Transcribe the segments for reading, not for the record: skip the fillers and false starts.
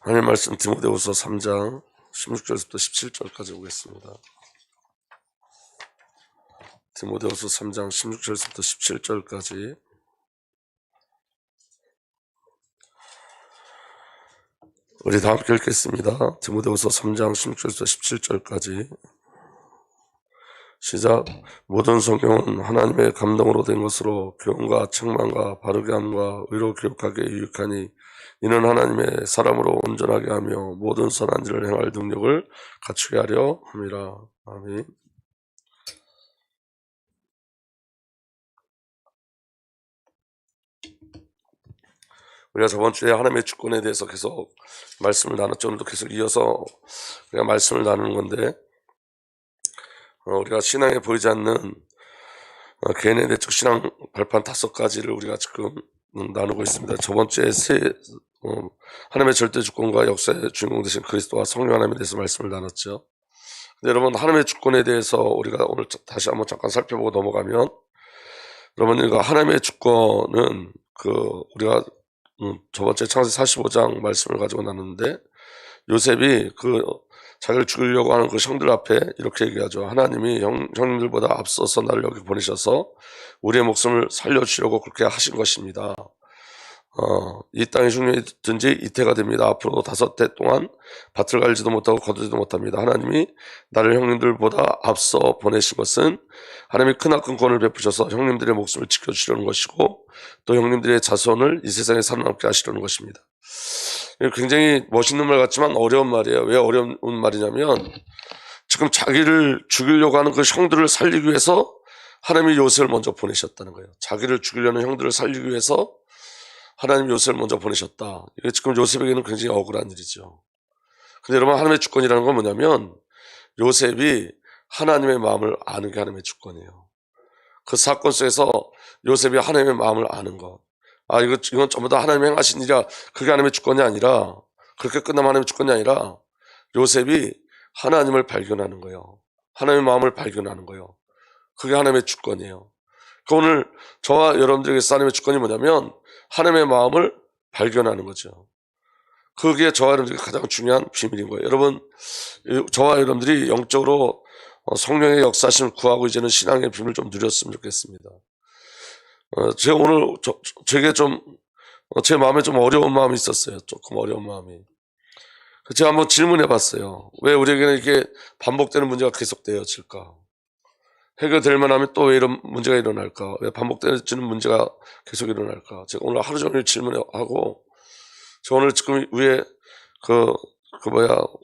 하나님 말씀 디모데후서 3장 16절부터 17절까지 보겠습니다. 디모데후서 3장 16절부터 17절까지. 우리 다 함께 읽겠습니다. 디모데후서 3장 16절부터 17절까지. 시작. 모든 성경은 하나님의 감동으로 된 것으로 교훈과 책망과 바르게 함과 의로 교육하게 유익하니 이는 하나님의 사람으로 온전하게 하며 모든 선한 일을 행할 능력을 갖추게 하려 함이라. 아멘. 우리가 저번 주에 하나님의 주권에 대해서 계속 말씀을 나눴죠. 오늘도 계속 이어서 우리가 말씀을 나누는 건데, 우리가 신앙에 보이지 않는 개인의 내적 신앙 발판 5가지를 우리가 지금 나누고 있습니다. 저번 주에 하나님의 절대 주권과 역사의 주인공 되신 그리스도와 성령 하나님에 대해서 말씀을 나눴죠. 근데 여러분, 하나님의 주권에 대해서 우리가 오늘 다시 한번 잠깐 살펴보고 넘어가면, 여러분, 이거 하나님의 주권은 우리가 저번 주에 창세기 45장 말씀을 가지고 나눴는데, 요셉이 자기를 죽이려고 하는 그 형들 앞에 이렇게 얘기하죠. 하나님이 형님들보다 앞서서 나를 여기 보내셔서 우리의 목숨을 살려주시려고 그렇게 하신 것입니다. 이 땅의 흉년이든지 이태가 됩니다. 앞으로 5대 동안 밭을 갈지도 못하고 거두지도 못합니다. 하나님이 나를 형님들보다 앞서 보내신 것은 하나님이 크나큰 권을 베푸셔서 형님들의 목숨을 지켜주시려는 것이고 또 형님들의 자손을 이 세상에 살아남게 하시려는 것입니다. 굉장히 멋있는 말 같지만 어려운 말이에요. 왜 어려운 말이냐면 지금 자기를 죽이려고 하는 그 형들을 살리기 위해서 하나님이 요셉을 먼저 보내셨다는 거예요. 자기를 죽이려는 형들을 살리기 위해서 하나님이 요셉을 먼저 보내셨다. 이게 지금 요셉에게는 굉장히 억울한 일이죠. 근데 여러분, 하나님의 주권이라는 건 뭐냐면 요셉이 하나님의 마음을 아는 게 하나님의 주권이에요. 그 사건 속에서 요셉이 하나님의 마음을 아는 것. 이건 전부 다 하나님이 행하신 일이야. 그게 하나님의 주권이 아니라, 그렇게 끝나면 하나님의 주권이 아니라 요셉이 하나님을 발견하는 거예요. 하나님의 마음을 발견하는 거예요. 그게 하나님의 주권이에요. 오늘 저와 여러분들에게서 하나님의 주권이 뭐냐면 하나님의 마음을 발견하는 거죠. 그게 저와 여러분들에게 가장 중요한 비밀인 거예요. 여러분, 저와 여러분들이 영적으로 성령의 역사심을 구하고 이제는 신앙의 비밀을 좀 누렸으면 좋겠습니다. 제가 오늘 제게 제 마음에 좀 어려운 마음이 있었어요. 조금 어려운 마음이. 제가 한번 질문해 봤어요. 왜 우리에게는 이렇게 반복되는 문제가 계속 되어질까? 해결될 만하면 또 왜 이런 문제가 일어날까? 왜 반복되는 문제가 계속 일어날까? 제가 오늘 하루 종일 질문하고, 저 오늘 지금 위에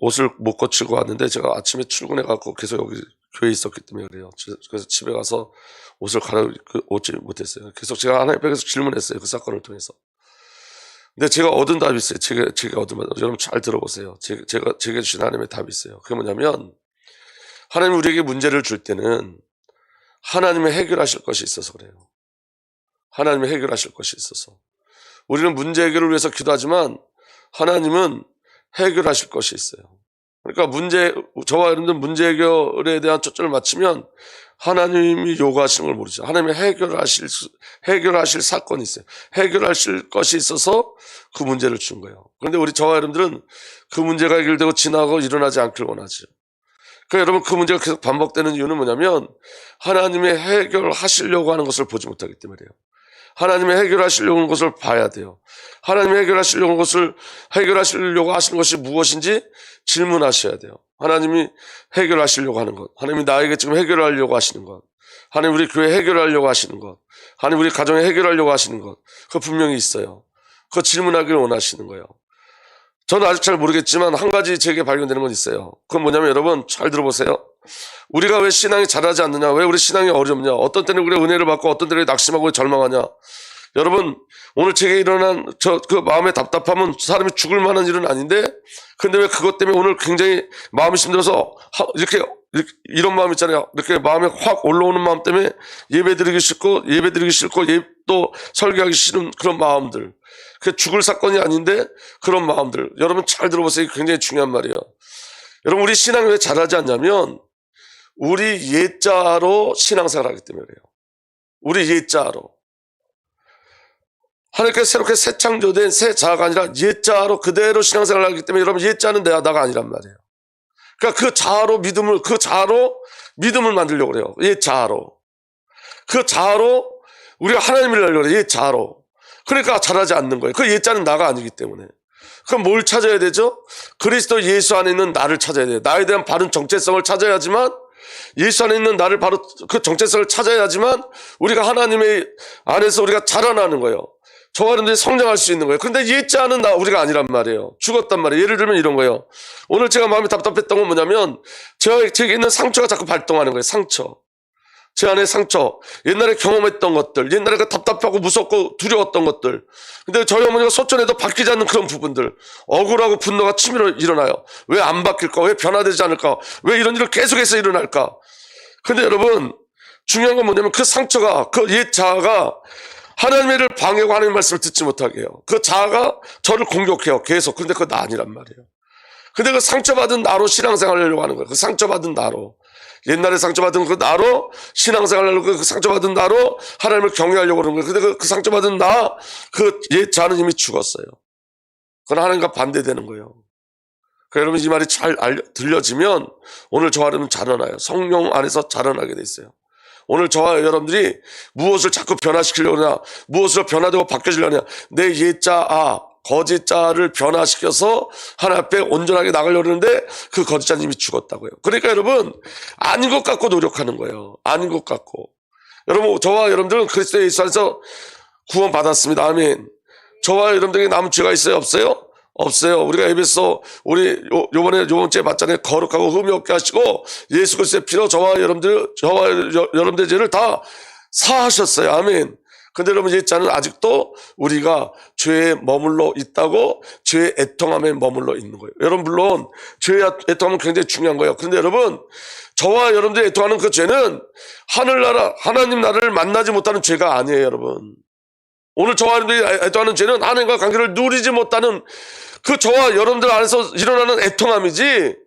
옷을 못 고치고 왔는데 제가 아침에 출근해갖고 계속 여기 교회에 있었기 때문에 그래요. 그래서 집에 가서 옷을 갈아입지 못했어요. 계속 제가 하나님 앞에서 질문했어요. 그 사건을 통해서. 근데 제가 얻은 답이 있어요. 제가 얻은 답. 여러분 잘 들어보세요. 제게 주신 하나님의 답이 있어요. 그게 뭐냐면, 하나님 우리에게 문제를 줄 때는 하나님이 해결하실 것이 있어서 그래요. 하나님이 해결하실 것이 있어서. 우리는 문제 해결을 위해서 기도하지만 하나님은 해결하실 것이 있어요. 그러니까 저와 여러분들 문제 해결에 대한 초점을 맞추면 하나님이 요구하시는 걸 모르죠. 하나님이 해결하실 사건이 있어요. 해결하실 것이 있어서 그 문제를 준 거예요. 그런데 저와 여러분들은 그 문제가 해결되고 지나고 일어나지 않길 원하죠. 그러니까 여러분, 그 문제가 계속 반복되는 이유는 뭐냐면 하나님이 해결하시려고 하는 것을 보지 못하기 때문이에요. 하나님이 해결하시려고 하는 것을 봐야 돼요. 하나님이 해결하시려고 하시는 것이 무엇인지 질문하셔야 돼요. 하나님이 해결하시려고 하는 것, 하나님이 나에게 지금 해결하려고 하시는 것, 하나님 우리 교회 해결하려고 하시는 것, 하나님 우리 가정에 해결하려고 하시는 것, 그거 분명히 있어요. 그거 질문하기를 원하시는 거예요. 저는 아직 잘 모르겠지만 한 가지 제게 발견되는 건 있어요. 그건 뭐냐면, 여러분 잘 들어보세요. 우리가 왜 신앙이 자라지 않느냐, 왜 우리 신앙이 어렵냐, 어떤 때는 우리가 은혜를 받고 어떤 때는 낙심하고 절망하냐. 여러분, 오늘 제게 일어난 그 마음의 답답함은 사람이 죽을 만한 일은 아닌데, 근데 왜 그것 때문에 오늘 굉장히 마음이 힘들어서 이런 마음 있잖아요. 이렇게 마음에 확 올라오는 마음 때문에 예배드리기 싫고 또 설교하기 싫은 그런 마음들. 그 죽을 사건이 아닌데 그런 마음들. 여러분 잘 들어보세요. 굉장히 중요한 말이에요. 여러분, 우리 신앙이 왜 잘하지 않냐면 우리 옛자로 신앙생활 하기 때문에 그래요. 우리 옛자로. 하나님께 새롭게 새 창조된 새 자아가 아니라 옛자아로 그대로 신앙생활을 하기 때문에 여러분 옛자는 나가 아니란 말이에요. 그러니까 그 자아로 믿음을 만들려고 그래요. 옛자아로. 그 자아로 우리가 하나님을 알려고 그래요. 옛자아로. 그러니까 잘하지 않는 거예요. 그 옛자는 나가 아니기 때문에. 그럼 뭘 찾아야 되죠? 그리스도 예수 안에 있는 나를 찾아야 돼요. 나에 대한 바른 정체성을 찾아야지만, 예수 안에 있는 나를 바로 그 정체성을 찾아야지만 우리가 하나님의 안에서 우리가 자라나는 거예요. 저와 여러분들이 성장할 수 있는 거예요. 그런데 옛자는 우리가 아니란 말이에요. 죽었단 말이에요. 예를 들면 이런 거예요. 오늘 제가 마음이 답답했던 건 뭐냐면 제게 있는 상처가 자꾸 발동하는 거예요. 상처. 제 안에 상처, 옛날에 경험했던 것들, 옛날에 그 답답하고 무섭고 두려웠던 것들. 근데 저희 어머니가 소천해도 바뀌지 않는 그런 부분들, 억울하고 분노가 치밀어 일어나요. 왜 안 바뀔까? 왜 변화되지 않을까? 왜 이런 일을 계속해서 일어날까? 근데 여러분, 중요한 건 뭐냐면 그 상처가, 그 옛 자아가 하나님의 일을 방해하고 하나님의 말씀을 듣지 못하게 해요. 그 자아가 저를 공격해요. 계속. 근데 그거 나 아니란 말이에요. 근데 그 상처받은 나로 신앙생활을 하려고 하는 거예요. 그 상처받은 나로. 옛날에 상처받은 그 나로 신앙생활을 하려고 그 상처받은 나로 하나님을 경외하려고 그러는 거예요. 근데 그 상처받은 나, 그 옛 자는 이미 죽었어요. 그건 하나님과 반대되는 거예요. 그러니까 여러분 이 말이 잘 들려지면 오늘 저와 여러분 자라나요. 성령 안에서 자라나게 돼 있어요. 오늘 저와 여러분들이 무엇을 자꾸 변화시키려고 하냐, 무엇으로 변화되고 바뀌어지려냐, 내 옛자, 거짓자를 변화시켜서 하나님 앞에 온전하게 나가려고 하는데 그 거짓자는 이미 죽었다고요. 그러니까 여러분 아닌 것 같고 노력하는 거예요. 아닌 것 같고. 여러분 저와 여러분들은 그리스도 예수 안에서 구원 받았습니다. 아멘. 저와 여러분들에게 남은 죄가 있어요? 없어요? 없어요. 우리가 에베소 요번 주에 봤잖아요. 거룩하고 흠이 없게 하시고 예수 그리스도의 피로 저와 여러분들의 죄를 다 사하셨어요. 아멘. 근데 여러분 옛자는 아직도 우리가 죄에 머물러 있다고, 죄의 애통함에 머물러 있는 거예요. 여러분 물론 죄의 애통함은 굉장히 중요한 거예요. 그런데 여러분 저와 여러분들이 애통하는 그 죄는 하늘나라 하나님 나라를 만나지 못하는 죄가 아니에요. 여러분 오늘 저와 여러분들이 애통하는 죄는 하나님과 관계를 누리지 못하는 그 저와 여러분들 안에서 일어나는 애통함이지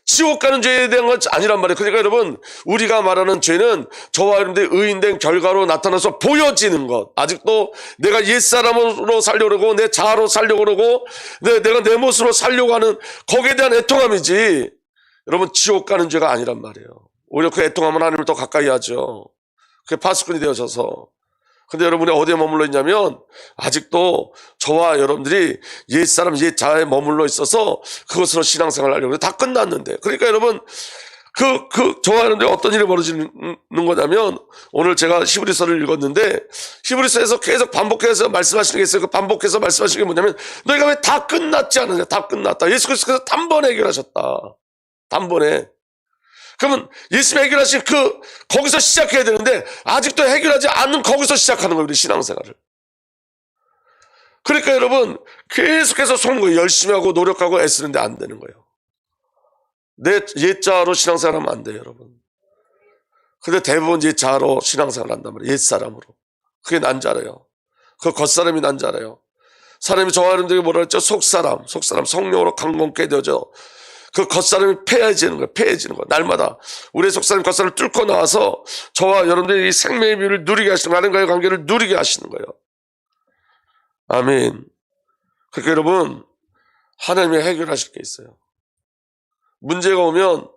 지옥 가는 죄에 대한 건 아니란 말이에요. 그러니까 여러분 우리가 말하는 죄는 저와 여러분들이 의인된 결과로 나타나서 보여지는 것, 아직도 내가 옛사람으로 살려고 그러고 내 자아로 살려고 그러고 내가 내 모습으로 살려고 하는 거기에 대한 애통함이지 여러분 지옥 가는 죄가 아니란 말이에요. 오히려 그 애통함은 하나님을 더 가까이 하죠. 그게 파수꾼이 되어져서. 근데 여러분이 어디에 머물러 있냐면 아직도 저와 여러분들이 옛사람 옛자아에 머물러 있어서 그것으로 신앙생활을 하려고 다 끝났는데, 그러니까 여러분 저와 여러분들이 어떤 일이 벌어지는 거냐면 오늘 제가 히브리서를 읽었는데 히브리서에서 계속 반복해서 말씀하시는 게 있어요. 그 반복해서 말씀하시는 게 뭐냐면 너희가 왜 다 끝났지 않느냐, 다 끝났다. 예수 그리스도께서 단번에 해결하셨다. 단번에. 그러면 예수님이 해결하신 거기서 시작해야 되는데 아직도 해결하지 않는 거기서 시작하는 거예요. 우리 신앙생활을. 그러니까 여러분 계속해서 속는 거예요. 열심히 하고 노력하고 애쓰는데 안 되는 거예요. 내 옛자아로 신앙생활하면 안 돼요. 여러분. 근데 대부분 옛자아로 신앙생활 한단 말이에요. 옛사람으로. 그게 난자래요. 그 겉사람이 난자래요. 사람이 저와 여러분들에게 뭐라 했죠? 속사람 성령으로 강건케 되어져. 그 겉사람이 폐해지는 거예요. 폐해지는 거예요. 날마다 우리의 속사람 겉사람을 뚫고 나와서 저와 여러분들이 이 생명의 비유를 누리게 하시는 거예요. 하나님과의 관계를 누리게 하시는 거예요. 아멘. 그러니까 여러분 하나님이 해결하실 게 있어요. 문제가 오면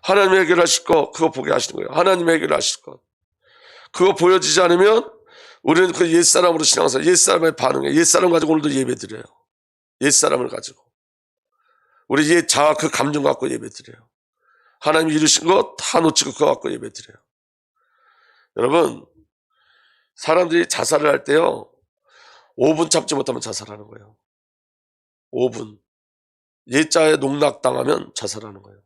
하나님이 해결하실 거 그거 보게 하시는 거예요. 하나님이 해결하실 것. 그거 보여지지 않으면 우리는 그 옛사람으로 신앙생활, 옛사람의 반응에 옛사람 가지고 오늘도 예배 드려요. 옛사람을 가지고. 우리 옛 자아 그 감정 갖고 예배 드려요. 하나님이 이루신 거 다 놓치고 그거 갖고 예배 드려요. 여러분 사람들이 자살을 할 때요 5분 참지 못하면 자살하는 거예요. 5분. 옛자에 농락당하면 자살하는 거예요.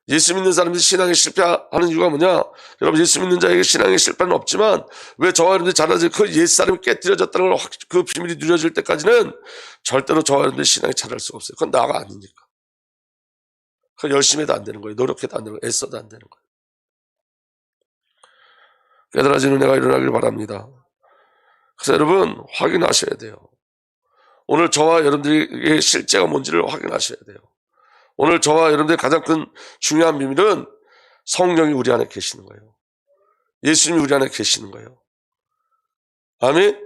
예수 믿는 사람들이 신앙에 실패하는 이유가 뭐냐? 여러분 예수 믿는 자에게 신앙에 실패는 없지만 왜 저와 여러분들이 자라질 그 옛사람이 깨뜨려졌다는 걸 그 비밀이 누려질 때까지는 절대로 저와 여러분들이 신앙에 자랄 수가 없어요. 그건 나가 아니니까. 그건 열심히 해도 안 되는 거예요. 노력해도 안 되는 거예요. 애써도 안 되는 거예요. 깨달아지는 은혜가 일어나길 바랍니다. 그래서 여러분 확인하셔야 돼요. 오늘 저와 여러분들의 실제가 뭔지를 확인하셔야 돼요. 오늘 저와 여러분들의 가장 큰 중요한 비밀은 성령이 우리 안에 계시는 거예요. 예수님이 우리 안에 계시는 거예요. 아멘.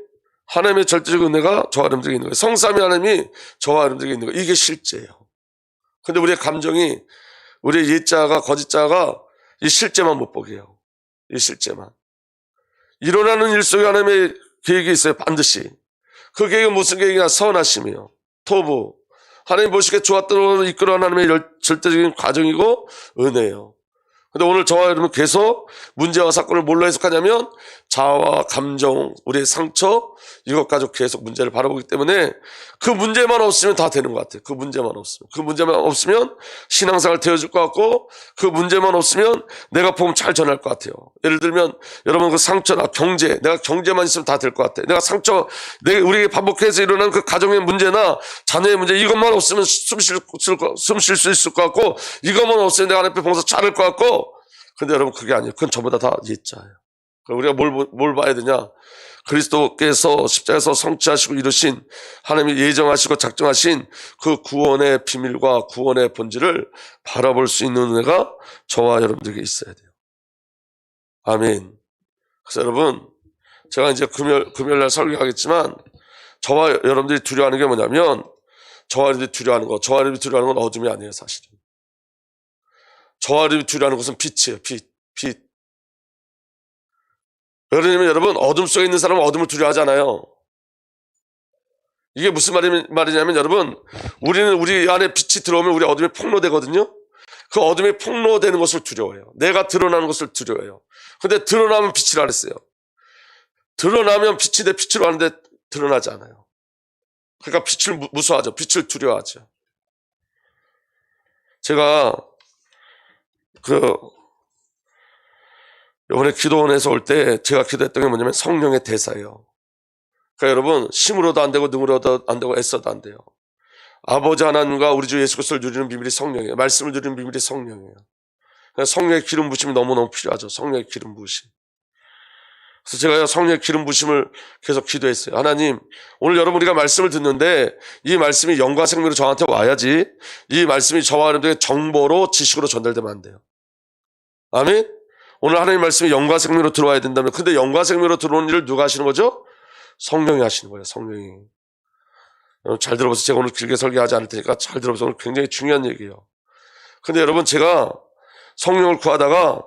하나님의 절대적 은혜가 저와 여러분들에게 있는 거예요. 성삼위 하나님이 저와 여러분들에게 있는 거예요. 이게 실제예요. 근데 우리의 감정이, 우리의 옛자가, 거짓자가 이 실제만 못 보게 해요. 이 실제만. 일어나는 일 속에 하나님의 계획이 있어요. 반드시. 그 계획은 무슨 계획이냐? 선하심이요. 토부. 하나님 보시기에 좋았던 것을 이끌어 하나님의 절대적인 과정이고 은혜예요. 근데 오늘 저와 여러분 계속 문제와 사건을 뭘로 해석하냐면 자아와 감정, 우리의 상처, 이것 가지고 계속 문제를 바라보기 때문에 그 문제만 없으면 다 되는 것 같아요. 그 문제만 없으면. 그 문제만 없으면 신앙생활 되어질 것 같고, 그 문제만 없으면 내가 복음 잘 전할 것 같아요. 예를 들면 여러분 그 상처나 경제, 내가 경제만 있으면 다 될 것 같아요. 내가 상처, 우리에게 반복해서 일어나는 그 가정의 문제나 자녀의 문제, 이것만 없으면 숨 쉴 수 있을 것 같고, 이것만 없으면 내가 하나님 앞에 봉사 잘할 것 같고. 근데 여러분 그게 아니에요. 그건 전부 다 옛자예요. 우리가 뭘 봐야 되냐? 그리스도께서 십자가에서 성취하시고 이루신, 하나님이 예정하시고 작정하신 그 구원의 비밀과 구원의 본질을 바라볼 수 있는 은혜가 저와 여러분들에게 있어야 돼요. 아멘. 그래서 여러분, 제가 이제 금요일날 설교하겠지만, 저와 여러분들이 두려워하는 게 뭐냐면, 저와 여러분들이 두려워하는 건 어둠이 아니에요, 사실은. 저와 여러분들이 두려워하는 것은 빛이에요, 빛. 왜냐면 여러분, 어둠 속에 있는 사람은 어둠을 두려워하잖아요. 이게 무슨 말이냐면 여러분, 우리는 우리 안에 빛이 들어오면 우리 어둠이 폭로되거든요. 그 어둠이 폭로되는 것을 두려워해요. 내가 드러나는 것을 두려워해요. 근데 드러나면 빛이라 그랬어요. 드러나면 빛이 내 빛으로 하는데 드러나지 않아요. 그러니까 빛을 무서워하죠. 빛을 두려워하죠. 제가 이번에 기도원에서 올 때 제가 기도했던 게 뭐냐면 성령의 대사예요. 그러니까 여러분, 힘으로도 안 되고 능으로도 안 되고 애써도 안 돼요. 아버지 하나님과 우리 주 예수 그리스도를 누리는 비밀이 성령이에요. 말씀을 누리는 비밀이 성령이에요. 성령의 기름 부심이 너무너무 필요하죠. 성령의 기름 부심. 그래서 제가 성령의 기름 부심을 계속 기도했어요. 하나님, 오늘 여러분 우리가 말씀을 듣는데 이 말씀이 영과 생명으로 저한테 와야지, 이 말씀이 저와 여러분들에게 정보로 지식으로 전달되면 안 돼요. 아멘? 오늘 하나님 말씀이 영과 생명으로 들어와야 된다면, 근데 영과 생명으로 들어오는 일을 누가 하시는 거죠? 성령이 하시는 거예요. 성령이. 여러분 잘 들어보세요. 제가 오늘 길게 설교하지 않을 테니까 잘 들어보세요. 오늘 굉장히 중요한 얘기예요. 근데 여러분, 제가 성령을 구하다가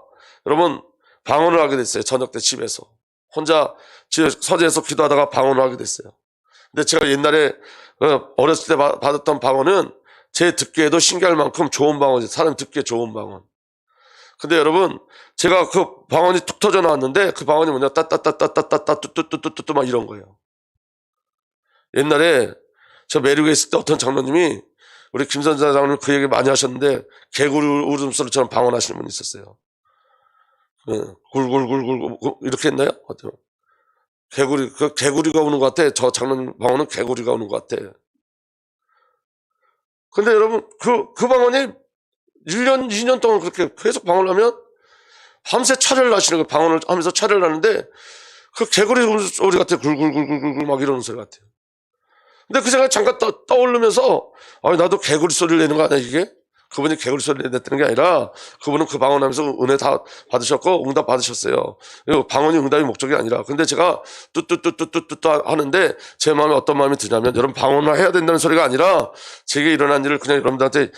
여러분 방언을 하게 됐어요. 저녁 때 집에서 혼자 서재에서 기도하다가 방언을 하게 됐어요. 근데 제가 옛날에 어렸을 때 받았던 방언은 제 듣기에도 신기할 만큼 좋은 방언이에요. 사람 듣기에 좋은 방언. 근데 여러분, 제가 그 방언이 툭 터져 나왔는데 그 방언이 뭐냐? 따따따따따따따 뚜뚜뚜뚜뚜 막 이런 거예요. 옛날에 저 매력에 있을 때 어떤 장로님이, 우리 김선자 장로님 그 얘기 많이 하셨는데, 개구리 울음소리처럼 방언하시는 분이 있었어요. 굴굴굴굴 이렇게 했나요? 어때요? 개구리가 우는 것 같아. 저 장로님 방언은 개구리가 우는 것 같아. 근데 여러분, 그 방언이 1년, 2년 동안 그렇게 계속 방언을 하면 밤새 차례를 하시는 거예요. 방언을 하면서 차례를 하는데 그 개구리 소리 같아요. 굴굴굴굴굴 막 이러는 소리 같아요. 근데 그 생각이 잠깐 떠오르면서, 나도 개구리 소리를 내는 거 아니야, 이게? 그분이 개구리 소리를 냈다는 게 아니라, 그분은 그 방언하면서 은혜 다 받으셨고, 응답 받으셨어요. 방언이 응답이 목적이 아니라. 근데 제가 뚜뚜뚜뚜뚜뚜 하는데, 제 마음에 어떤 마음이 드냐면, 여러분 방언을 해야 된다는 소리가 아니라, 제게 일어난 일을 그냥 여러분들한테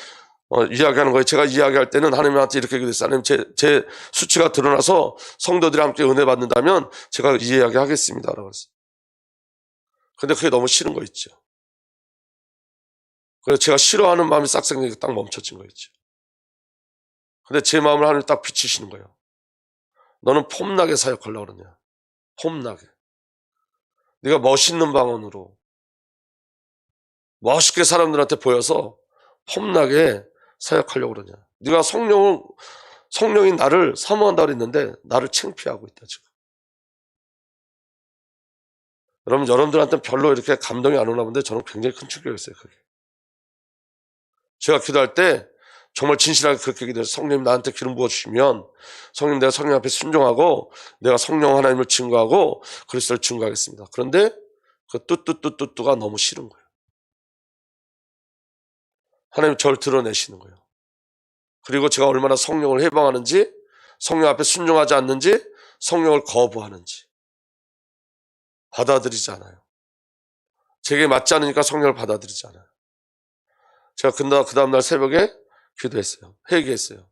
이야기하는 거예요. 제가 이야기할 때는 하나님한테 이렇게 얘기했어요. 하나님, 제 수치가 드러나서 성도들이 함께 은혜 받는다면, 제가 이 이야기 하겠습니다. 라고 했어요. 근데 그게 너무 싫은 거 있죠. 그래서 제가 싫어하는 마음이 싹 생기고 딱 멈춰진 거 있죠. 근데 제 마음을 하나님 딱 비치시는 거예요. 너는 폼나게 사역하려고 그러냐. 폼나게. 네가 멋있는 방언으로 멋있게 사람들한테 보여서 폼나게 사역하려고 그러냐. 네가 성령이 나를 사모한다고 그랬는데 나를 창피하고 있다 지금. 여러분들한테는 별로 이렇게 감동이 안 오나 본데 저는 굉장히 큰 충격이었어요. 그게. 제가 기도할 때 정말 진실하게 그렇게 기도해서, 성령님 나한테 기름 부어주시면 성령, 내가 성령 앞에 순종하고 내가 성령 하나님을 증거하고 그리스도를 증거하겠습니다. 그런데 그 뚜뚜뚜뚜뚜가 너무 싫은 거예요. 하나님 저를 드러내시는 거예요. 그리고 제가 얼마나 성령을 해방하는지, 성령 앞에 순종하지 않는지, 성령을 거부하는지 받아들이지 않아요. 제게 맞지 않으니까 성령을 받아들이지 않아요. 제가 그 다음날 새벽에 기도했어요. 회개했어요.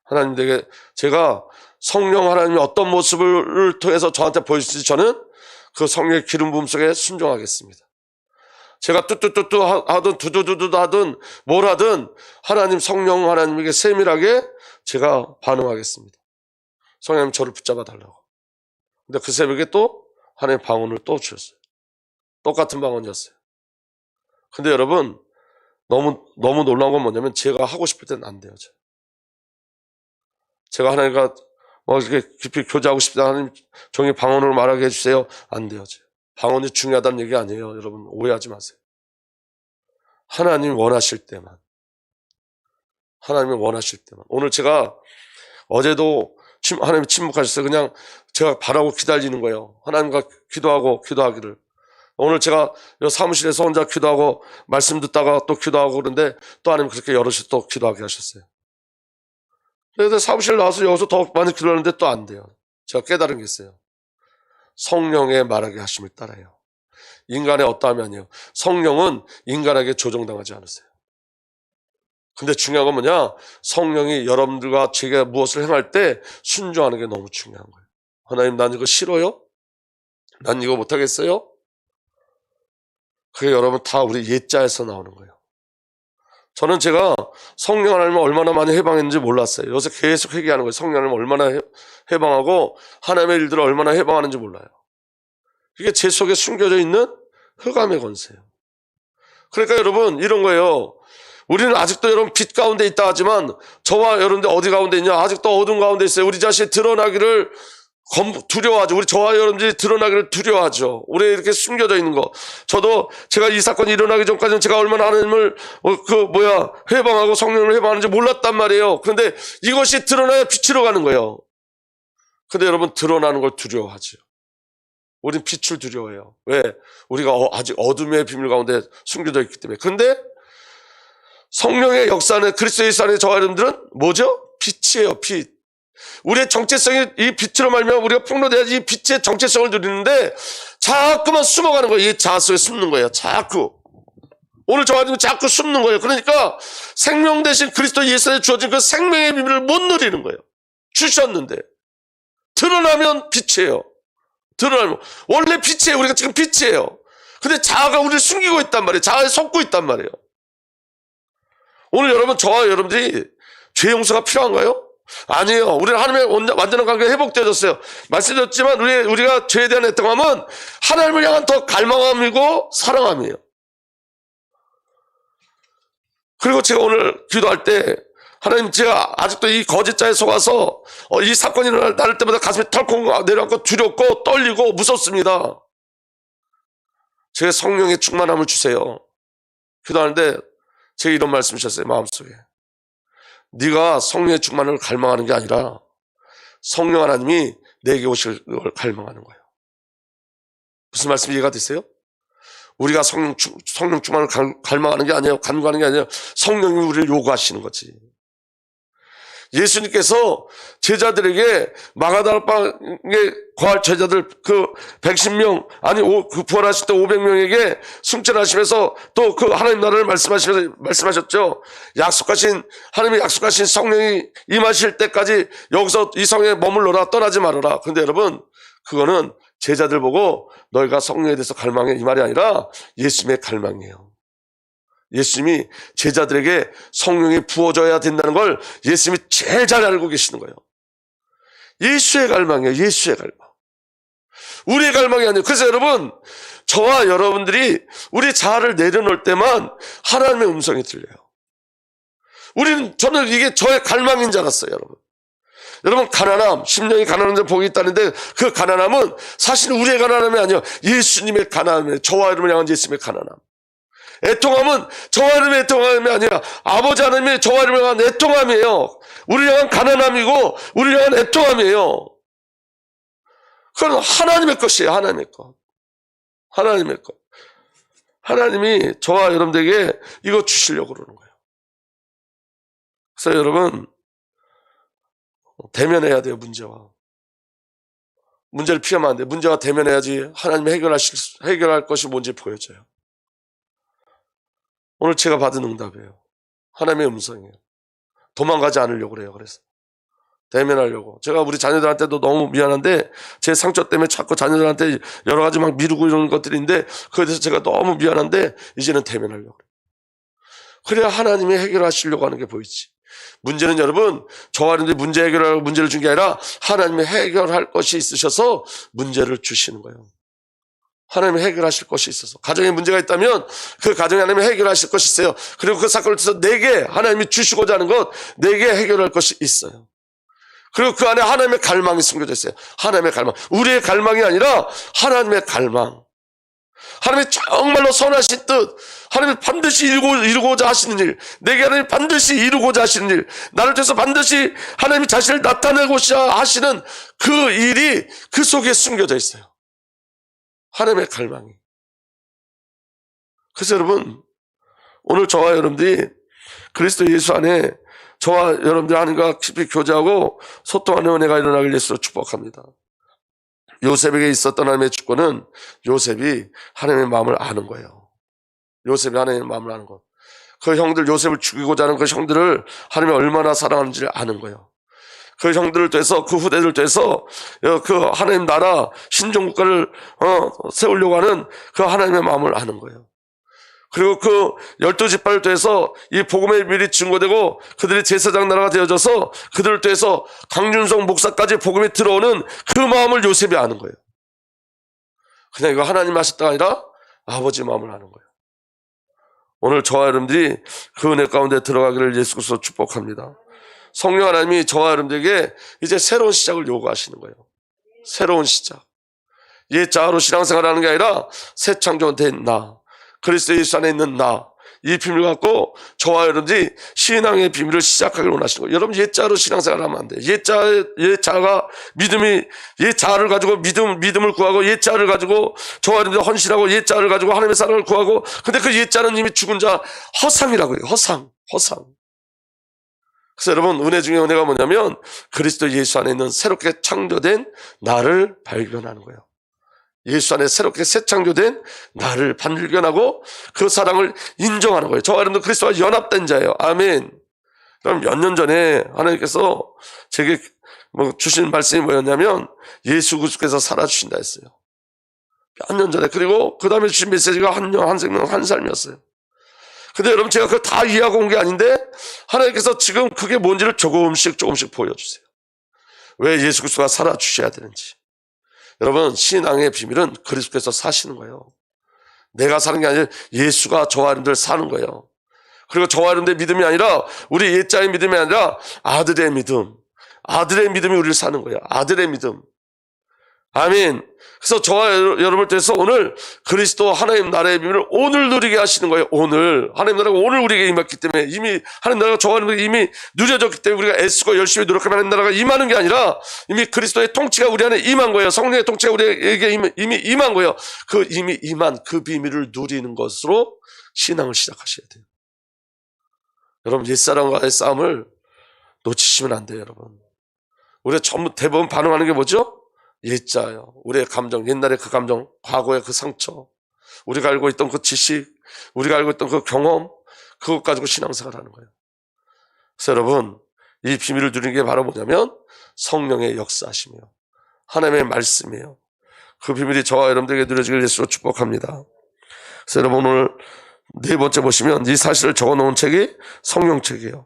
하나님 댁에 제가 성령 하나님이 어떤 모습을 통해서 저한테 보여주실지 저는 그 성령의 기름 부음 속에 순종하겠습니다. 제가 뚜뚜뚜뚜 하든 두두두두 하든 뭘 하든 하나님 성령 하나님에게 세밀하게 제가 반응하겠습니다. 성령님 저를 붙잡아 달라고. 근데 그 새벽에 또 하나님의 방언을 또 주셨어요. 똑같은 방언이었어요. 근데 여러분 너무 놀라운 건 뭐냐면 제가 하고 싶을 때는 안 돼요. 제가 하나님과 이렇게 깊이 교제하고 싶다 하나님 종이 방언으로 말하게 해주세요. 안 돼요. 방언이 중요하다는 얘기 아니에요. 여러분 오해하지 마세요. 하나님 원하실 때만. 하나님이 원하실 때만. 오늘 제가 어제도 하나님이 침묵하셨어요. 그냥 제가 바라고 기다리는 거예요. 하나님과 기도하기를. 오늘 제가 사무실에서 혼자 기도하고 말씀 듣다가 또 기도하고 그러는데 또 하나님 그렇게 여럿이 또 기도하게 하셨어요. 그래서 사무실 나와서 여기서 더 많이 기도하는데 또 안 돼요. 제가 깨달은 게 있어요. 성령의 말하게 하심을 따라요. 인간의 어떠함이 아니에요. 성령은 인간에게 조종당하지 않으세요. 근데 중요한 건 뭐냐? 성령이 여러분들과 제가 무엇을 행할 때 순종하는 게 너무 중요한 거예요. 하나님 난 이거 싫어요? 난 이거 못하겠어요? 그게 여러분 다 우리 옛자에서 나오는 거예요. 저는 제가 성령 하나님을 얼마나 많이 해방했는지 몰랐어요. 요새 계속 회개하는 거예요. 성령 하나님을 얼마나 해방하고 하나님의 일들을 얼마나 해방하는지 몰라요. 이게 제 속에 숨겨져 있는 흑암의 권세예요. 그러니까 여러분 이런 거예요. 우리는 아직도 여러분 빛 가운데 있다 하지만 저와 여러분들 어디 가운데 있냐? 아직도 어둠 가운데 있어요. 우리 자신이 드러나기를 두려워하죠. 우리 저와 여러분들이 드러나기를 두려워하죠. 우리 이렇게 숨겨져 있는 거. 저도 제가 이 사건이 일어나기 전까지는 제가 얼마나 하나님을 해방하고 성령을 해방하는지 몰랐단 말이에요. 그런데 이것이 드러나야 빛으로 가는 거예요. 근데 여러분 드러나는 걸 두려워하죠. 우린 빛을 두려워해요. 왜? 우리가 아직 어둠의 비밀 가운데 숨겨져 있기 때문에. 그런데 성령의 역사는 그리스도 예수 안에 저와 여러분들은 뭐죠? 빛이에요. 빛. 우리의 정체성이 이 빛으로 말미암아 우리가 폭로돼야지 이 빛의 정체성을 누리는데 자꾸만 숨어가는 거예요. 이 자아 속에 숨는 거예요. 자꾸. 오늘 저와 여러분 자꾸 숨는 거예요. 그러니까 생명 대신 그리스도 예수 안에 주어진 그 생명의 비밀을 못 누리는 거예요. 주셨는데. 드러나면 빛이에요. 드러나면. 원래 빛이에요. 우리가 지금 빛이에요. 근데 자아가 우리를 숨기고 있단 말이에요. 자아에 속고 있단 말이에요. 오늘 여러분 저와 여러분들이 죄 용서가 필요한가요? 아니에요. 우리는 하나님의 완전한 관계가 회복되어졌어요. 말씀드렸지만 우리가 죄에 대한 애통함은 하나님을 향한 더 갈망함이고 사랑함이에요. 그리고 제가 오늘 기도할 때 하나님 제가 아직도 이 거짓자에 속아서 이 사건이 일어날 때마다 가슴이 털컥 내려앉고 두렵고 떨리고 무섭습니다. 제 성령의 충만함을 주세요. 기도하는데 제가 이런 말씀이셨어요. 마음속에. 네가 성령의 충만을 갈망하는 게 아니라 성령 하나님이 내게 오실 걸 갈망하는 거예요. 무슨 말씀 이해가 되세요? 우리가 성령 충만을 갈망하는 게 아니에요. 간구하는 게 아니에요. 성령이 우리를 요구하시는 거지. 예수님께서 제자들에게 마가다락방에 거할 제자들 110명 부활하실 때 500명에게 승천하시면서 또 하나님 나라를 말씀하셨죠. 하나님이 약속하신 성령이 임하실 때까지 여기서 이 성에 머물러라, 떠나지 말아라. 근데 여러분 그거는 제자들 보고 너희가 성령에 대해서 갈망해 이 말이 아니라 예수님의 갈망이에요. 예수님이 제자들에게 성령이 부어져야 된다는 걸 예수님이 제일 잘 알고 계시는 거예요. 예수의 갈망이에요. 예수의 갈망. 우리의 갈망이 아니에요. 그래서 여러분 저와 여러분들이 우리 자아를 내려놓을 때만 하나님의 음성이 들려요. 저는 이게 저의 갈망인 줄 알았어요. 여러분 가난함, 심령이 가난한 자 복이 있다는데 그 가난함은 사실 우리의 가난함이 아니에요. 예수님의 가난함이에요. 저와 여러분을 향한 예수님의 가난함. 애통함은 저와 여러분의 애통함이 아니라 아버지 하나님의 저와 여러분을 향한 애통함이에요. 우리를 향한 가난함이고 우리를 향한 애통함이에요. 그건 하나님의 것이에요. 하나님의 것. 하나님의 것. 하나님이 저와 여러분들에게 이거 주시려고 그러는 거예요. 그래서 여러분 대면해야 돼요. 문제와. 문제를 피하면 안 돼. 문제가 대면해야지 하나님이 해결할 것이 뭔지 보여져요. 오늘 제가 받은 응답이에요. 하나님의 음성이에요. 도망가지 않으려고 그래요. 그래서 대면하려고. 제가 우리 자녀들한테도 너무 미안한데 제 상처 때문에 자꾸 자녀들한테 여러 가지 막 미루고 이런 것들인데 그에 대해서 제가 너무 미안한데 이제는 대면하려고 그래요. 그래야 하나님이 해결하시려고 하는 게 보이지. 문제는 여러분, 저와 여러분들이 문제 해결하려고 문제를 준 게 아니라 하나님이 해결할 것이 있으셔서 문제를 주시는 거예요. 하나님이 해결하실 것이 있어서. 가정에 문제가 있다면 그 가정에 하나님이 해결하실 것이 있어요. 그리고 그 사건을 통해서 내게 하나님이 주시고자 하는 것, 내게 해결할 것이 있어요. 그리고 그 안에 하나님의 갈망이 숨겨져 있어요. 하나님의 갈망. 우리의 갈망이 아니라 하나님의 갈망. 하나님이 정말로 선하신 뜻, 하나님이 반드시 이루고자 하시는 일, 내게 하나님이 반드시 이루고자 하시는 일, 나를 통해서 반드시 하나님이 자신을 나타내고자 하시는 그 일이 그 속에 숨겨져 있어요. 하나님의 갈망이. 그래서 여러분, 오늘 저와 여러분들이 그리스도 예수 안에 저와 여러분들 하나님과 깊이 교제하고 소통하는 은혜가 일어나길 예수로 축복합니다. 요셉에게 있었던 하나님의 주권은 요셉이 하나님의 마음을 아는 거예요. 요셉이 하나님의 마음을 아는 것. 그 형들, 요셉을 죽이고자 하는 그 형들을 하나님이 얼마나 사랑하는지를 아는 거예요. 그 형들을 통해서, 그 후대들을 통해서 그 하나님 나라 신종국가를 세우려고 하는 그 하나님의 마음을 아는 거예요. 그리고 그 12지파를 통해서 이 복음의 비밀이 증거되고 그들이 제사장 나라가 되어져서 그들을 통해서 강준성 목사까지 복음이 들어오는 그 마음을 요셉이 아는 거예요. 그냥 이거 하나님 하셨다가 아니라 아버지 마음을 아는 거예요. 오늘 저와 여러분들이 그 은혜 가운데 들어가기를 예수 그리스도로 축복합니다. 성령 하나님이 저와 여러분들에게 이제 새로운 시작을 요구하시는 거예요. 새로운 시작. 옛자아로 신앙생활하는 게 아니라 새 창조된 나, 그리스도 예수 안에 있는 나, 이 비밀을 갖고 저와 여러분들이 신앙의 비밀을 시작하기를 원하시는 거예요. 여러분 옛자아로 신앙생활을 하면 안 돼요. 옛자아가 옛자아를 가지고 믿음을 구하고 옛자아를 가지고 저와 여러분들 헌신하고 옛자아를 가지고 하나님의 사랑을 구하고 근데 그 옛자아는 이미 죽은 자 허상이라고 해요. 허상. 그래서 여러분 은혜 중에 은혜가 뭐냐면 그리스도 예수 안에 있는 새롭게 창조된 나를 발견하는 거예요. 예수 안에 새롭게 새 창조된 나를 발견하고 그 사랑을 인정하는 거예요. 저와 여러분들 그리스도와 연합된 자예요. 아멘. 그럼 몇 년 전에 하나님께서 제게 주신 말씀이 뭐였냐면 예수 그리스도께서 살아주신다 했어요. 몇 년 전에. 그리고 그 다음에 주신 메시지가 한 생명 한 삶이었어요. 근데 여러분 제가 그걸 다 이해하고 온 게 아닌데 하나님께서 지금 그게 뭔지를 조금씩 보여주세요. 왜 예수 그리스도가 살아주셔야 되는지. 여러분 신앙의 비밀은 그리스도께서 사시는 거예요. 내가 사는 게 아니라 예수가 저와 여러분들 사는 거예요. 그리고 저와 여러분들의 믿음이 아니라 우리 옛자의 믿음이 아니라 아들의 믿음이 우리를 사는 거예요. 아들의 믿음. 아멘. 그래서 저와 여러분을 통해서 오늘 그리스도 하나님 나라의 비밀을 오늘 누리게 하시는 거예요. 오늘 하나님 나라가 오늘 우리에게 임했기 때문에 이미 하나님 나라가 저와 여러분에게 이미 누려졌기 때문에 우리가 애쓰고 열심히 노력하면 하나님 나라가 임하는 게 아니라 이미 그리스도의 통치가 우리 안에 임한 거예요. 성령의 통치가 우리에게 이미 임한 거예요. 그 이미 임한 그 비밀을 누리는 것으로 신앙을 시작하셔야 돼요. 여러분 옛사람과의 싸움을 놓치시면 안 돼요. 여러분 우리가 전부 대부분 반응하는 게 뭐죠? 옛자예요. 우리의 감정, 옛날의 그 감정, 과거의 그 상처, 우리가 알고 있던 그 지식, 우리가 알고 있던 그 경험, 그것 가지고 신앙생활을 하는 거예요. 그래서 여러분, 이 비밀을 누리는 게 바로 뭐냐면 성령의 역사하심이에요. 하나님의 말씀이에요. 그 비밀이 저와 여러분들에게 누려지길 예수로 축복합니다. 그래서 여러분 오늘 네 번째 보시면 이 사실을 적어놓은 책이 성령책이에요.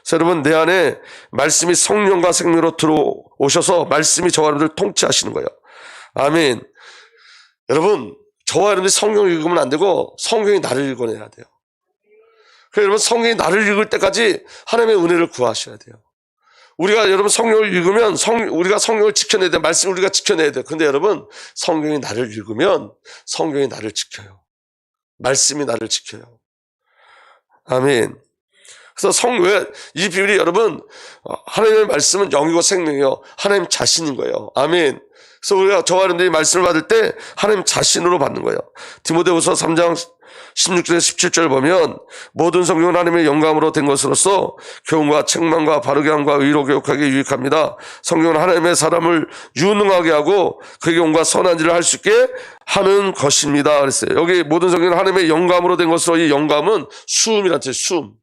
그래서 여러분 내 안에 말씀이 성령과 생명으로 들어오셔서 말씀이 저와 여러분들 통치하시는 거예요. 아멘. 여러분 저와 여러분들이 성령을 읽으면 안 되고 성경이 나를 읽어내야 돼요. 그래서 여러분 성경이 나를 읽을 때까지 하나님의 은혜를 구하셔야 돼요. 우리가 여러분 성경을 읽으면 우리가 성경을 지켜내야 돼요. 말씀을 우리가 지켜내야 돼요. 근데 여러분 성경이 나를 읽으면 성경이 나를 지켜요. 말씀이 나를 지켜요. 아멘. 그래서 이 비밀이 여러분, 하나님의 말씀은 영이고 생명이요. 하나님 자신인 거예요. 아멘. 그래서 우리가 저와 여러분들이 말씀을 받을 때 하나님 자신으로 받는 거예요. 디모데후서 3장 16절 17절 보면 모든 성경은 하나님의 영감으로 된 것으로서 교훈과 책망과 바르게 함과 의로 교육하기에 유익합니다. 성경은 하나님의 사람을 유능하게 하고 그에게 온갖 선한 일을 할 수 있게 하는 것입니다. 그랬어요. 여기 모든 성경은 하나님의 영감으로 된 것으로, 이 영감은 수음이란 뜻이에요. 수음.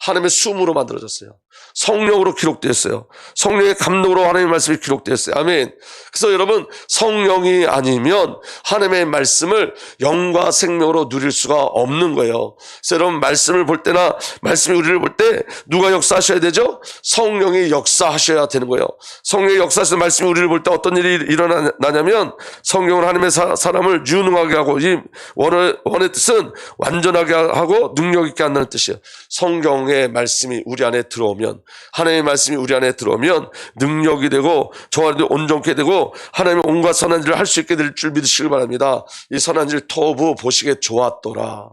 하나님의 수음으로 만들어졌어요. 성령으로 기록되었어요. 성령의 감동으로 하나님의 말씀이 기록되었어요. 아멘. 그래서 여러분, 성령이 아니면 하나님의 말씀을 영과 생명으로 누릴 수가 없는 거예요. 그래서 여러분, 말씀을 볼 때나 말씀이 우리를 볼 때 누가 역사하셔야 되죠? 성령이 역사하셔야 되는 거예요. 성령이 역사하셔서 말씀이 우리를 볼 때 어떤 일이 일어나냐면 성령은 하나님의 사람을 유능하게 하고, 이 원의 뜻은 완전하게 하고 능력 있게 한다는 뜻이에요. 성경의 말씀이 우리 안에 들어오면, 하나님의 말씀이 우리 안에 들어오면 능력이 되고 저와 온전케 되고 하나님의 온갖 선한 일을 할 수 있게 될 줄 믿으시길 바랍니다. 이 선한 일 토부 보시기에 좋았더라.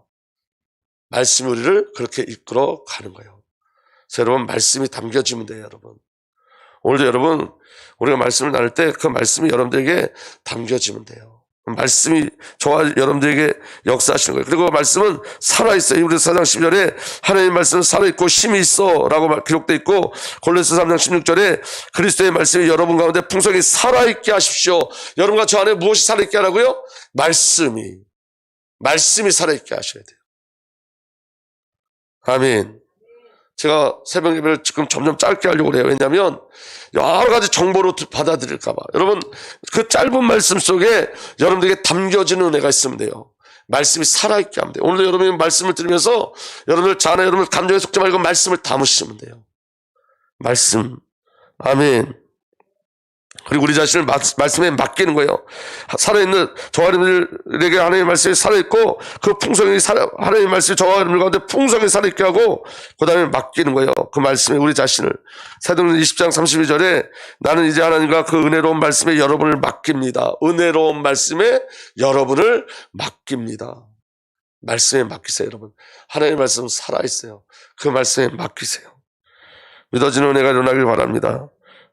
말씀이 우리를 그렇게 이끌어 가는 거예요. 그래서 여러분, 말씀이 담겨지면 돼요. 여러분, 오늘도 여러분, 우리가 말씀을 나눌 때 그 말씀이 여러분들에게 담겨지면 돼요. 말씀이 저와 여러분들에게 역사하시는 거예요. 그리고 말씀은 살아있어요. 히브리서 4장 12절에 하나님의 말씀은 살아있고 힘이 있어 라고 기록되어 있고, 골로새 3장 16절에 그리스도의 말씀이 여러분 가운데 풍성히 살아있게 하십시오. 여러분과 저 안에 무엇이 살아있게 하라고요? 말씀이 살아있게 하셔야 돼요. 아멘. 제가 새벽 예배를 지금 점점 짧게 하려고 해요. 왜냐하면 여러 가지 정보로 받아들일까 봐. 여러분, 그 짧은 말씀 속에 여러분들에게 담겨지는 은혜가 있으면 돼요. 말씀이 살아있게 하면 돼요. 오늘도 여러분이 말씀을 들으면서 여러분들 자나 여러분들 감정에 속지 말고 말씀을 담으시면 돼요. 말씀. 아멘. 그리고 우리 자신을 말씀에 맡기는 거예요. 살아있는 저와 여러분들에게 하나님의 말씀이 살아있고, 그 풍성이 하나님의 말씀이 저와 여러분들 가운데 풍성히 살아있게 하고, 그 다음에 맡기는 거예요. 그 말씀에 우리 자신을. 사도행전 20장 32절에 나는 이제 하나님과 그 은혜로운 말씀에 여러분을 맡깁니다. 은혜로운 말씀에 여러분을 맡깁니다. 말씀에 맡기세요. 여러분, 하나님의 말씀은 살아있어요. 그 말씀에 맡기세요. 믿어지는 은혜가 일어나길 바랍니다.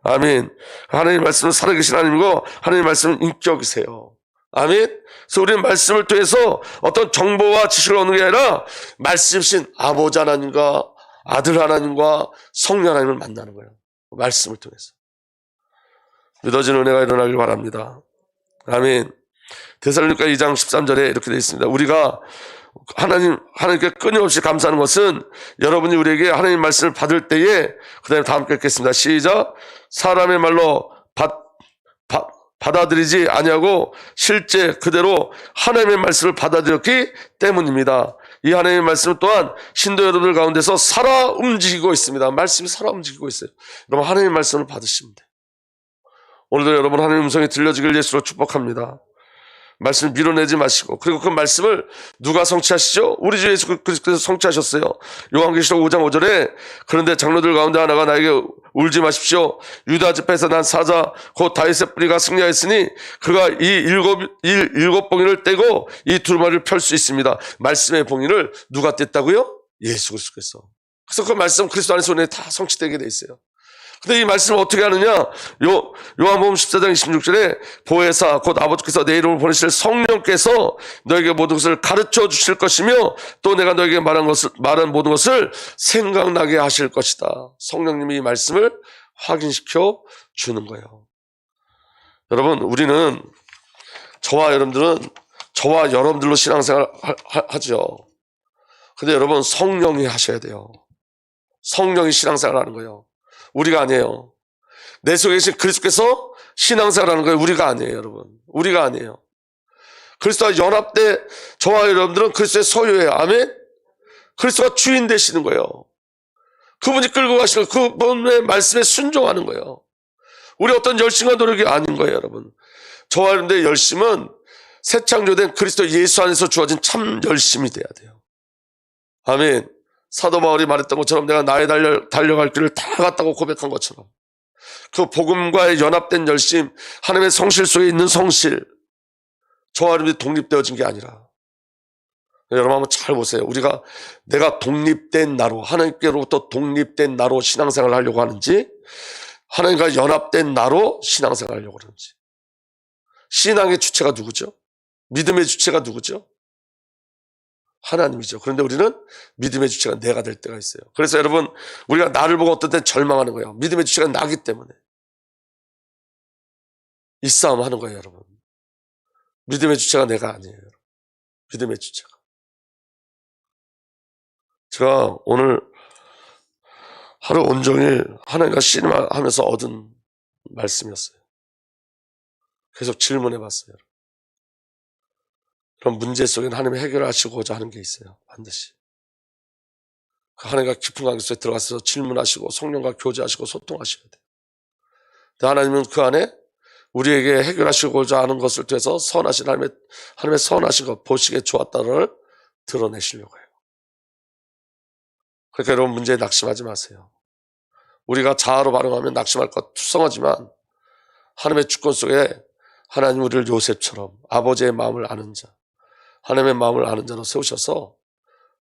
아멘. 하나님의 말씀은 살아계신 하나님이고 하나님의 말씀은 인격이세요. 아멘. 그래서 우리는 말씀을 통해서 어떤 정보와 지식을 얻는 게 아니라 말씀이신 아버지 하나님과 아들 하나님과 성령 하나님을 만나는 거예요. 말씀을 통해서. 믿어지는 은혜가 일어나길 바랍니다. 아멘. 데살로니가 2장 13절에 이렇게 되어 있습니다. 우리가 하나님께 끊임없이 감사하는 것은 여러분이 우리에게 하나님 말씀을 받을 때에, 그 다음에 다 함께 읽겠습니다. 시작. 사람의 말로 받아들이지 아니하고 실제 그대로 하나님의 말씀을 받아들였기 때문입니다. 이 하나님의 말씀 또한 신도 여러분들 가운데서 살아 움직이고 있습니다. 말씀이 살아 움직이고 있어요. 여러분, 하나님의 말씀을 받으시면 돼요. 오늘도 여러분 하나님의 음성이 들려지길 예수로 축복합니다. 말씀을 밀어내지 마시고, 그리고 그 말씀을 누가 성취하시죠? 우리 주 예수 그리스도께서 성취하셨어요. 요한계시록 5장 5절에 그런데 장로들 가운데 하나가 나에게 울지 마십시오. 유다 집회에서 난 사자 곧 다윗의 뿌리가 승리하였으니 그가 이 일곱 봉인을 떼고 이 두루마리를 펼 수 있습니다. 말씀의 봉인을 누가 뗐다고요? 예수 그리스도께서. 그래서 그 말씀 그리스도 안에서 은혜 다 성취되게 돼 있어요. 근데 이 말씀을 어떻게 하느냐? 요한복음 14장 26절에 보혜사 곧 아버지께서 내 이름을 보내실 성령께서 너에게 모든 것을 가르쳐 주실 것이며 또 내가 너에게 말한 모든 것을 생각나게 하실 것이다. 성령님이 이 말씀을 확인시켜 주는 거예요. 여러분, 우리는 저와 여러분들로 신앙생활 하죠. 근데 여러분, 성령이 하셔야 돼요. 성령이 신앙생활 하는 거예요. 우리가 아니에요. 내 속에 계신 그리스도께서 신앙생활하는 거예요. 우리가 아니에요, 여러분. 우리가 아니에요. 그리스도와 연합돼 저와 여러분들은 그리스도의 소유예요. 아멘? 그리스도가 주인 되시는 거예요. 그분이 끌고 가시는 거예요. 그분의 말씀에 순종하는 거예요. 우리 어떤 열심과 노력이 아닌 거예요, 여러분. 저와 여러분들의 열심은 새 창조된 그리스도 예수 안에서 주어진 참 열심이 돼야 돼요. 아멘. 사도 바울이 말했던 것처럼 내가 나의 달려갈 길을 다 갔다고 고백한 것처럼 그 복음과의 연합된 열심, 하나님의 성실 속에 있는 성실, 저와 여러분이 독립되어진 게 아니라 여러분 한번 잘 보세요. 내가 독립된 나로, 하나님께로부터 독립된 나로 신앙생활을 하려고 하는지, 하나님과 연합된 나로 신앙생활을 하려고 하는지. 신앙의 주체가 누구죠? 믿음의 주체가 누구죠? 하나님이죠. 그런데 우리는 믿음의 주체가 내가 될 때가 있어요. 그래서 여러분, 우리가 나를 보고 어떤 때 절망하는 거예요. 믿음의 주체가 나기 때문에. 이 싸움 하는 거예요, 여러분. 믿음의 주체가 내가 아니에요. 믿음의 주체가. 제가 오늘 하루 온종일 하나님과 씨름하면서 얻은 말씀이었어요. 계속 질문해 봤어요. 그런 문제 속에 하나님이 해결하시고자 하는 게 있어요. 반드시. 하나님과 깊은 관계 속에 들어가서 질문하시고 성령과 교제하시고 소통하셔야 돼요. 하나님은 그 안에 우리에게 해결하시고자 하는 것을 통해서 선하신 하나님의 선하신 것, 보시기에 좋았다를 드러내시려고 해요. 그러니까 여러분 문제에 낙심하지 마세요. 우리가 자아로 반응하면 낙심할 것 투성하지만 하나님의 주권 속에 하나님 우리를 요셉처럼 아버지의 마음을 아는 자, 하나님의 마음을 아는 자로 세우셔서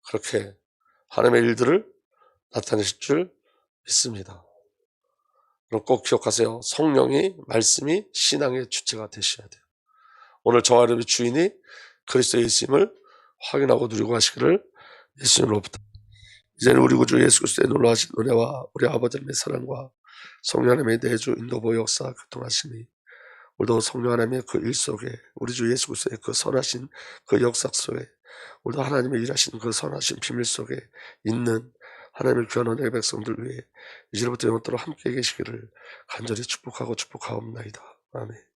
그렇게 하나님의 일들을 나타내실 줄 믿습니다. 그럼 꼭 기억하세요. 성령이, 말씀이 신앙의 주체가 되셔야 돼요. 오늘 저와 여러분의 주인이 그리스도 예수님을 확인하고 누리고 하시기를 예수님으로부터. 이제는 우리 구주 예수 그리스도의 놀라우신 은혜와 우리 아버지 하나님의 사랑과 성령 하나님의 내주 인도보 역사 교통하심이 우리도 성령 하나님의 그 일 속에 우리 주 예수 그리스도의 그 선하신 그 역사 속에 우리도 하나님의 일하신 그 선하신 비밀 속에 있는 하나님을 귀한 언약의 백성들 위해 이제부터 영원토록 함께 계시기를 간절히 축복하고 축복하옵나이다. 아멘.